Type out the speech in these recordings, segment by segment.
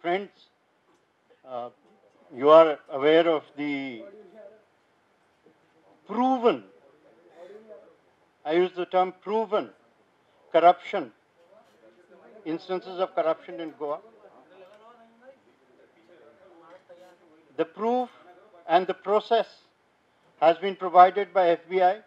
friends, uh, you are aware of the proven, I use the term proven, corruption, instances of corruption in Goa. The proof and the process has been provided by FBI.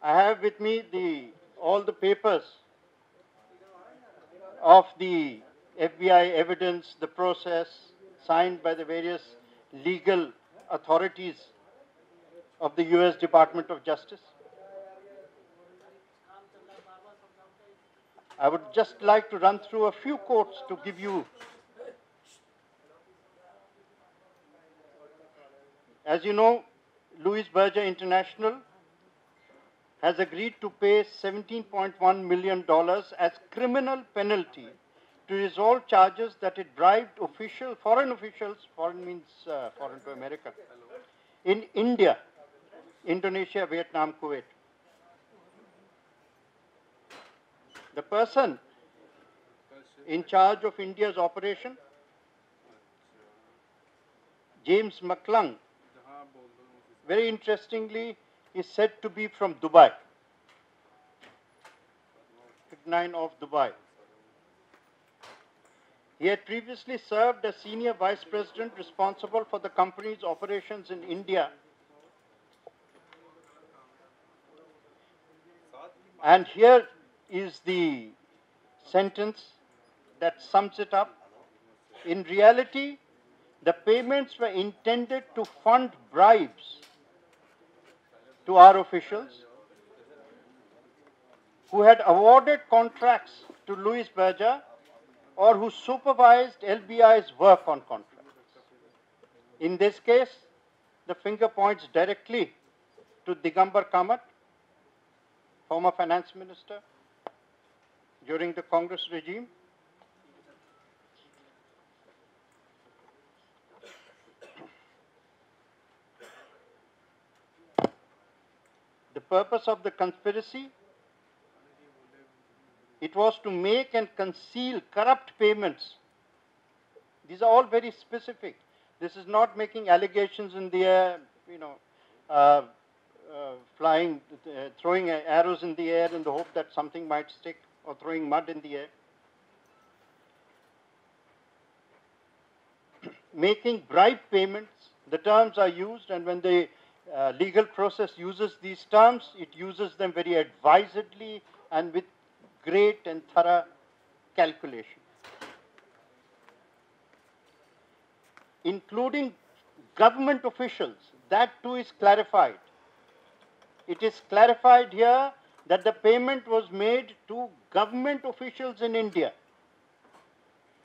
I have with me all the papers of the FBI evidence, the process signed by the various legal authorities of the US Department of Justice. I would just like to run through a few quotes to give you. As you know, Louis Berger International has agreed to pay $17.1 million as criminal penalty to resolve charges that it bribed foreign officials, foreign means foreign to America, in India, Indonesia, Vietnam, Kuwait. The person in charge of India's operation, James McClung, very interestingly, is said to be from Dubai, 9 of Dubai. He had previously served as senior vice president responsible for the company's operations in India. And here is the sentence that sums it up. In reality, the payments were intended to fund bribes to our officials who had awarded contracts to Louis Berger or who supervised LBI's work on contracts. In this case, the finger points directly to Digambar Kamat, former finance minister during the Congress regime. The purpose of the conspiracy, it was to make and conceal corrupt payments. These are all very specific. This is not making allegations in the air, throwing arrows in the air in the hope that something might stick, or throwing mud in the air. Making bribe payments, the terms are used, and when the legal process uses these terms, it uses them very advisedly and with great and thorough calculation. Including government officials, that too is clarified. It is clarified here that the payment was made to government officials in India.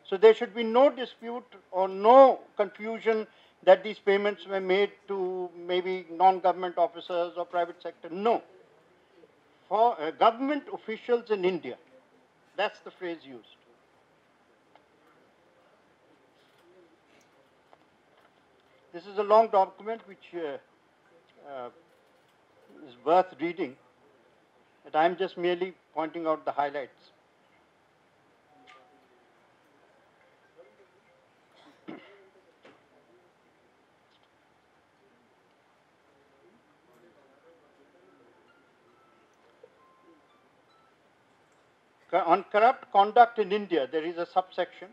So there should be no dispute or no confusion that these payments were made to maybe non-government officers or private sector. No. For government officials in India. That's the phrase used. This is a long document which is worth reading, but I'm just merely pointing out the highlights. On corrupt conduct in India, there is a subsection.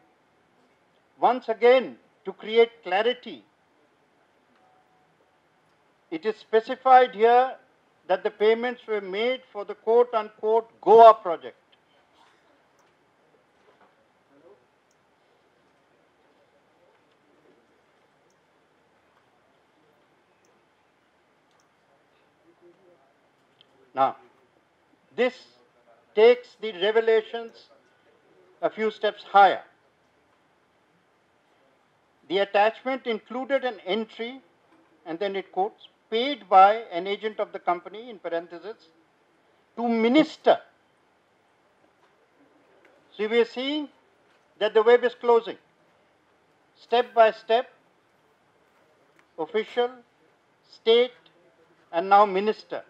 Once again, to create clarity, it is specified here that the payments were made for the quote-unquote Goa project. Now, this takes the revelations a few steps higher. The attachment included an entry, and then it quotes, paid by an agent of the company, in parentheses, to minister. So we are seeing that the web is closing. Step by step, official, state, and now minister.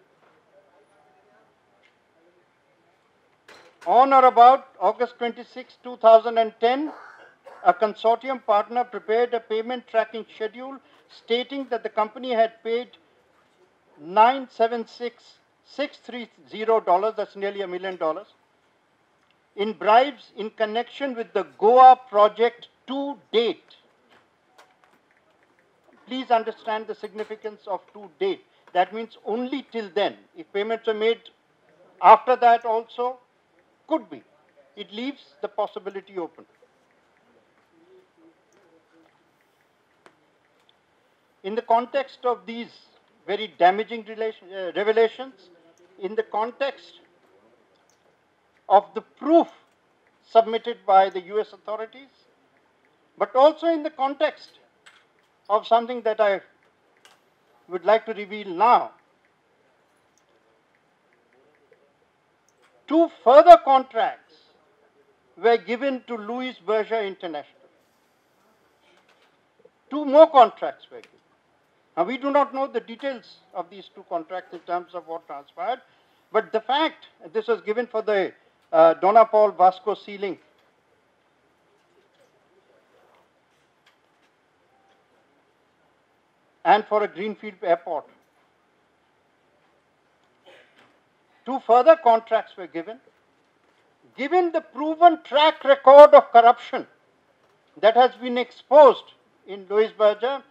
On or about August 26, 2010, a consortium partner prepared a payment tracking schedule stating that the company had paid $976,630, that's nearly $1 million, in bribes in connection with the Goa project to date. Please understand the significance of to date. That means only till then. If payments are made after that also, could be. It leaves the possibility open. In the context of these very damaging revelations, in the context of the proof submitted by the US authorities, but also in the context of something that I would like to reveal now, 2 further contracts were given to Louis Berger International. 2 more contracts were given. Now, we do not know the details of these 2 contracts in terms of what transpired, but the fact this was given for the Dona Paul Vasco Sea Link, and for a greenfield airport. 2 further contracts were given. Given the proven track record of corruption that has been exposed in Louis Berger,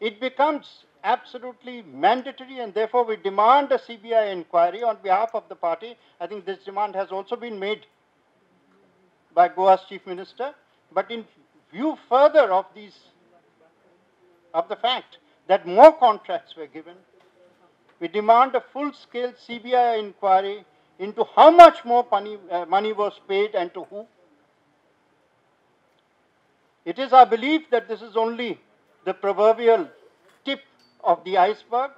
it becomes absolutely mandatory, and therefore we demand a CBI inquiry on behalf of the party. I think this demand has also been made by Goa's Chief Minister. But in view further of the fact that more contracts were given, we demand a full-scale CBI inquiry into how much more money was paid and to who. It is our belief that this is only the proverbial tip of the iceberg.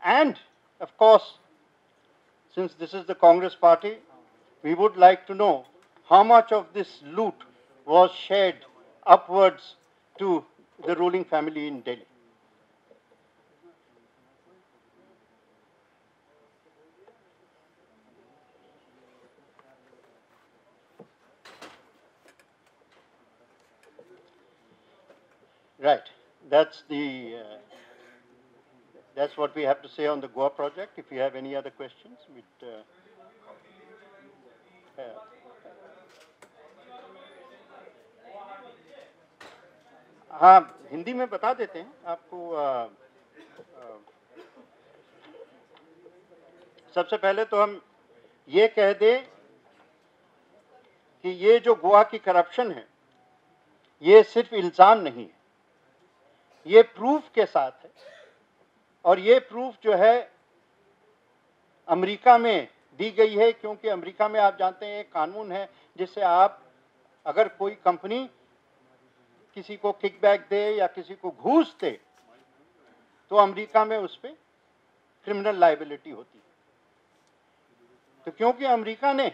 And, of course, since this is the Congress party, we would like to know how much of this loot was shared upwards to the ruling family in Delhi. Right. That's what we have to say on the Goa project. If you have any other questions, we'd हाँ, हिंदी में बता देते हैं आपको। सबसे पहले तो हम ये कह दें कि ये जो गोवा की करप्शन है, ये सिर्फ इल्ज़ाम नहीं है, ये प्रूफ के साथ है। और ये प्रूफ जो है अमेरिका में दी गई है, क्योंकि अमेरिका में आप जानते हैं एक कानून है जिससे आप अगर कोई कंपनी किसी को किकबैक दे या किसी को घूस दे तो अमेरिका में उस पर क्रिमिनल लायबिलिटी होती है। तो क्योंकि अमेरिका ने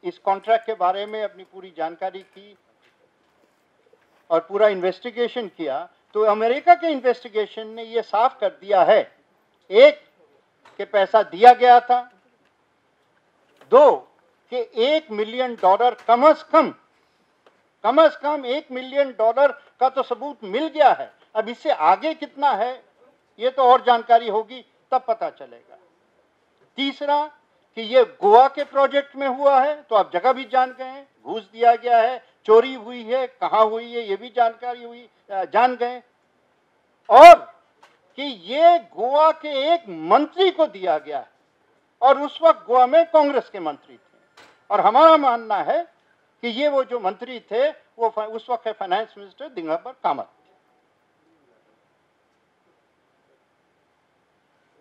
इस कॉन्ट्रैक्ट के बारे में अपनी पूरी जानकारी की और पूरा इन्वेस्टिगेशन किया, तो अमेरिका के इन्वेस्टिगेशन ने यह साफ कर दिया है, एक कि पैसा दिया गया था, 2 कि $1 मिलियन कम से कम $1 मिलियन का तो सबूत मिल गया है। अब इससे आगे कितना है ये तो और जानकारी होगी तब पता चलेगा। तीसरा कि ये गोवा के प्रोजेक्ट में हुआ है, तो आप जगह भी जान गए हैं, घूस दिया गया है, चोरी हुई है, कहाँ हुई है ये भी जानकारी जान गए, और कि ये गोवा के एक मंत्री को दिया गया है और उस वक्त गोवा में कांग्रेस के मंत्री थे। और हमारा मानना है कि ये वो जो मंत्री थे वो उस वक्त है फाइनेंस मिनिस्टर दिगंबर कामत।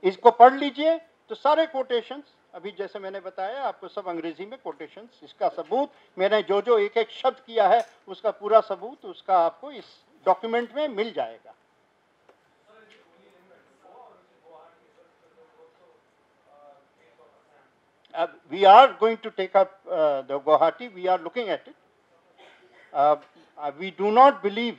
इसको पढ़ लीजिए तो सारे कोटेशंस, अभी जैसे मैंने बताया आपको, सब अंग्रेजी में कोटेशंस, इसका सबूत मैंने जो एक एक शब्द किया है उसका पूरा सबूत उसका आपको इस डॉक्यूमेंट में मिल जाएगा। We are going to take up the Guwahati. We are looking at it. We do not believe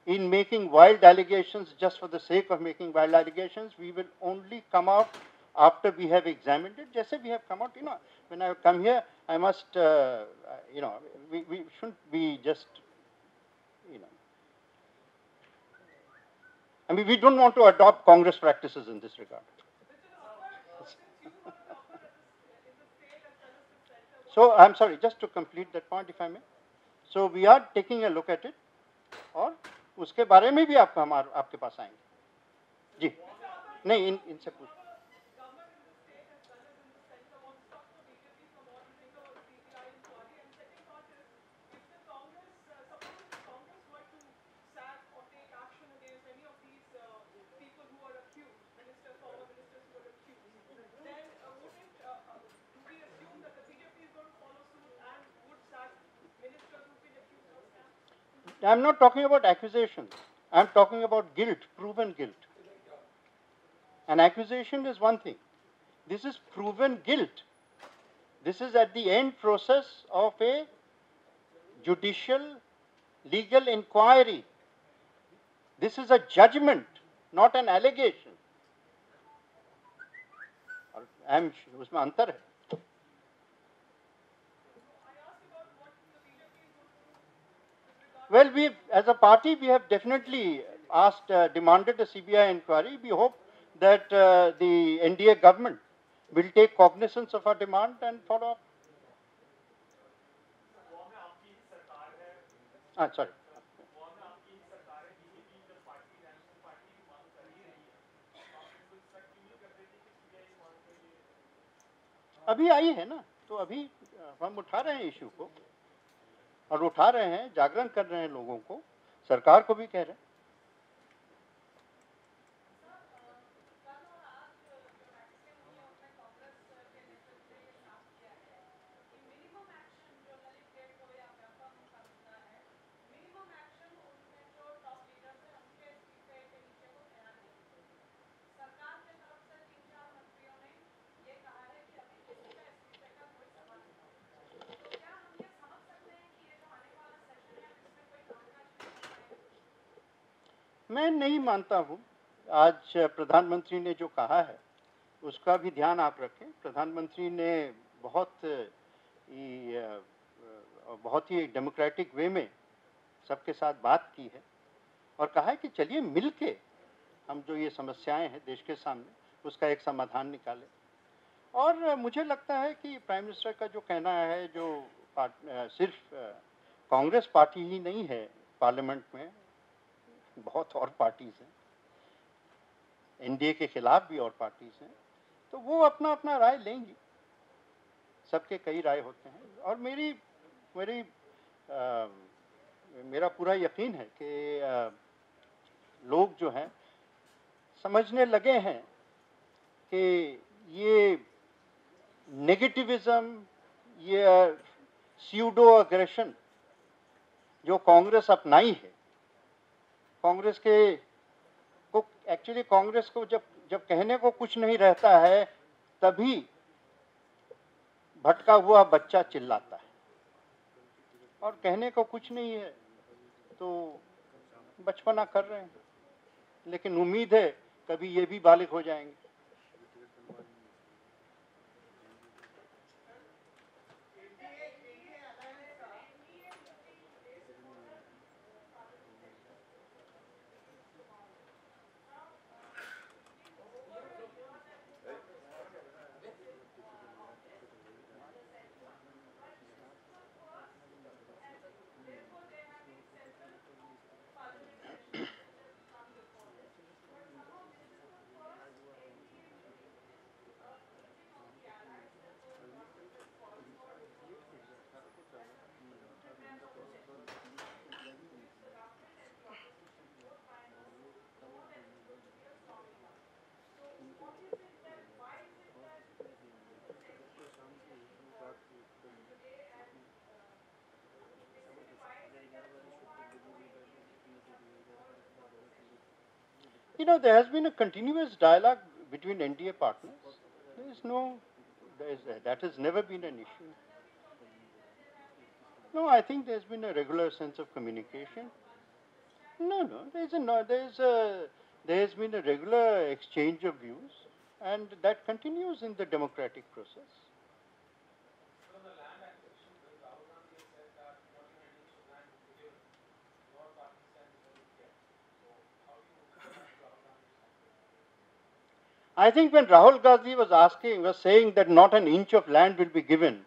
in making wild allegations just for the sake of making wild allegations. We will only come out after we have examined it. Just as we have come out, when I come here, I must, we shouldn't be just, I mean, we don't want to adopt Congress practices in this regard. So, I'm sorry, just to complete that point, if I may. So, we are taking a look at it, और उसके बारे में भी आपके पास आएंगे जी नहीं इनसे पूछ I'm not talking about accusations. I'm talking about guilt, proven guilt. An accusation is one thing. This is proven guilt. This is at the end process of a judicial, legal inquiry. This is a judgment, not an allegation. उसमें अंतर है. Well, as a party, we have definitely demanded a CBI inquiry. We hope that the NDA government will take cognizance of our demand and follow up. Sorry. अभी आई है ना, तो अभी हम उठा रहे हैं इशू को और उठा रहे हैं, जागरण कर रहे हैं लोगों को, सरकार को भी कह रहे हैं. मैं नहीं मानता हूँ. आज प्रधानमंत्री ने जो कहा है उसका भी ध्यान आप रखें. प्रधानमंत्री ने बहुत ही डेमोक्रेटिक वे में सबके साथ बात की है और कहा है कि चलिए मिलके हम जो ये समस्याएं हैं देश के सामने उसका एक समाधान निकालें. और मुझे लगता है कि प्राइम मिनिस्टर का जो कहना है, जो सिर्फ कांग्रेस पार्टी ही नहीं है, पार्लियामेंट में बहुत और पार्टीज हैं, एनडीए के खिलाफ भी और पार्टीज हैं, तो वो अपना अपना राय लेंगी. सबके कई राय होते हैं और मेरा पूरा यकीन है कि लोग जो हैं समझने लगे हैं कि ये नेगेटिविज्म, ये स्यूडो अग्रेशन जो कांग्रेस अपनाई है, कांग्रेस को एक्चुअली कांग्रेस को जब कहने को कुछ नहीं रहता है तभी भटका हुआ बच्चा चिल्लाता है, और कहने को कुछ नहीं है तो बचपना कर रहे हैं, लेकिन उम्मीद है कभी ये भी बालिग हो जाएंगे. There has been a continuous dialogue between NDA partners. That has never been an issue. No, I think there's been a regular sense of communication. No, no, there has been a regular exchange of views, and that continues in the democratic process. I think when Rahul Gandhi was saying that not an inch of land will be given,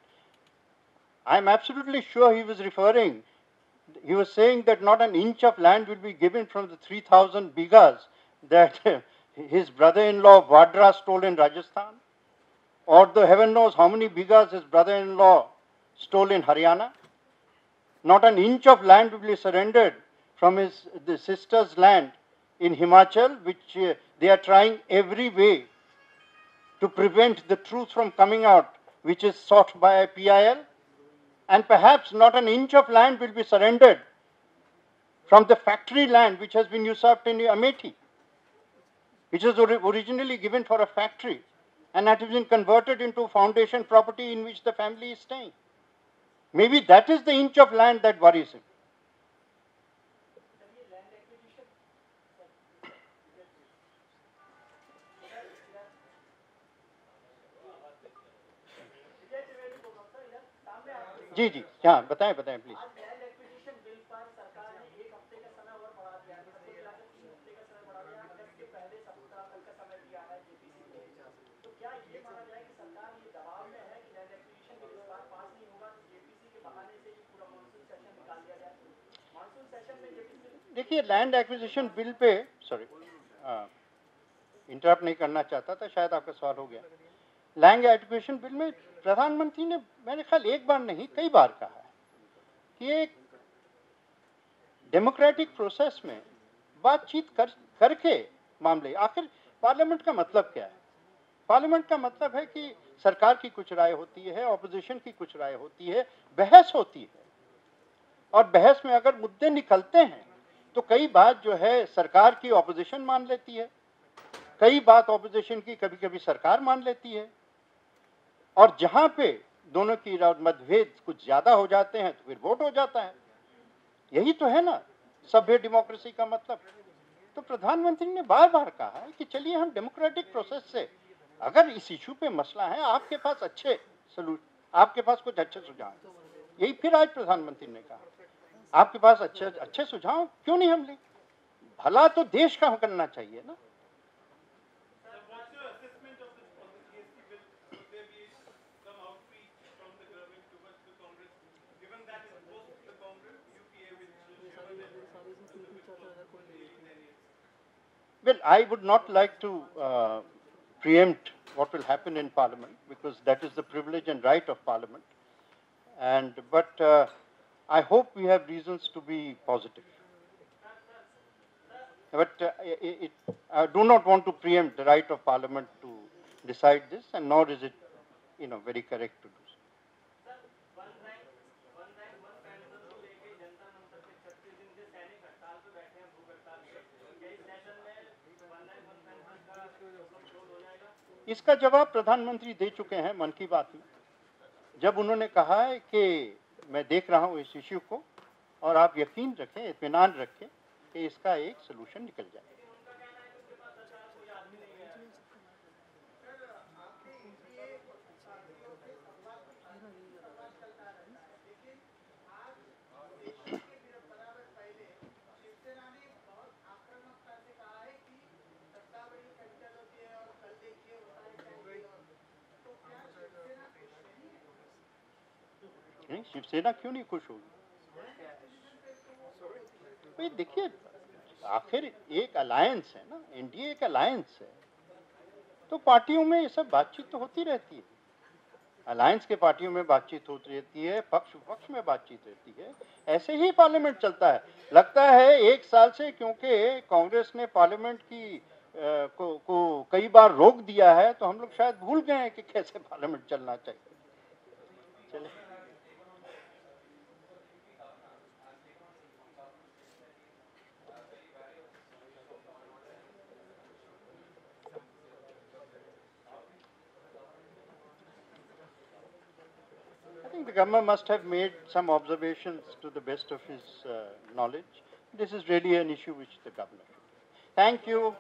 I'm absolutely sure he was saying that not an inch of land will be given from the 3,000 bighas that his brother-in-law Vadra stole in Rajasthan, or the heaven knows how many bighas his brother-in-law stole in Haryana. Not an inch of land will be surrendered from the sister's land in Himachal, which they are trying every way to prevent the truth from coming out, which is sought by PIL. And perhaps not an inch of land will be surrendered from the factory land which has been usurped in Amethi, which was originally given for a factory and has been converted into foundation property in which the family is staying. Maybe that is the inch of land that worries him. जी जी हाँ बताएं बताएं please. देखिए land acquisition bill pay sorry interrupt नहीं करना चाहता था, शायद आपका सवाल हो गया. लैंड एक्विजिशन बिल में प्रधानमंत्री ने मेरे ख्याल एक बार नहीं कई बार कहा है कि एक डेमोक्रेटिक प्रोसेस में बातचीत करके मामले. आखिर पार्लियामेंट का मतलब क्या है? पार्लियामेंट का मतलब है कि सरकार की कुछ राय होती है, ऑपोजिशन की कुछ राय होती है, बहस होती है, और बहस में अगर मुद्दे निकलते हैं तो कई बात जो है सरकार की ऑपोजिशन मान लेती है, कई बात ऑपोजिशन की कभी कभी सरकार मान लेती है, और जहां पे दोनों की मतभेद कुछ ज्यादा हो जाते हैं तो फिर वोट हो जाता है. यही तो है ना सभ्य डेमोक्रेसी का मतलब. तो प्रधानमंत्री ने बार बार कहा है कि चलिए हम डेमोक्रेटिक प्रोसेस से, अगर इस इशू पे मसला है, आपके पास अच्छे सलूशन, आपके पास कुछ अच्छे सुझाव हैं. यही फिर आज प्रधानमंत्री ने कहा आपके पास अच्छे अच्छे सुझाव क्यों नहीं हम ले. भला तो देश का करना चाहिए ना. Well, I would not like to preempt what will happen in Parliament because that is the privilege and right of Parliament. But I hope we have reasons to be positive. But I do not want to preempt the right of Parliament to decide this, and nor is it, very correct to do so. इसका जवाब प्रधानमंत्री दे चुके हैं मन की बात में, जब उन्होंने कहा है कि मैं देख रहा हूं इस इश्यू को और आप यकीन रखें, इत्मीनान रखें कि इसका एक सलूशन निकल जाएगा. नहीं, शिवसेना क्यों नहीं खुश होगी? भाई देखिए, आखिर एक अलायंस है ना, एनडीए एक अलायंस है, तो पार्टियों में ये सब बातचीत तो होती रहती है. अलायंस के पार्टियों में बातचीत होती रहती है, पक्ष विपक्ष में बातचीत रहती है, ऐसे ही पार्लियामेंट चलता है. लगता है एक साल से क्योंकि कांग्रेस ने पार्लियामेंट की को कई बार रोक दिया है, तो हम लोग शायद भूल गए हैं कि कैसे पार्लियामेंट चलना चाहिए. चलिए. I think the governor must have made some observations to the best of his knowledge. This is really an issue which the government should. Thank you.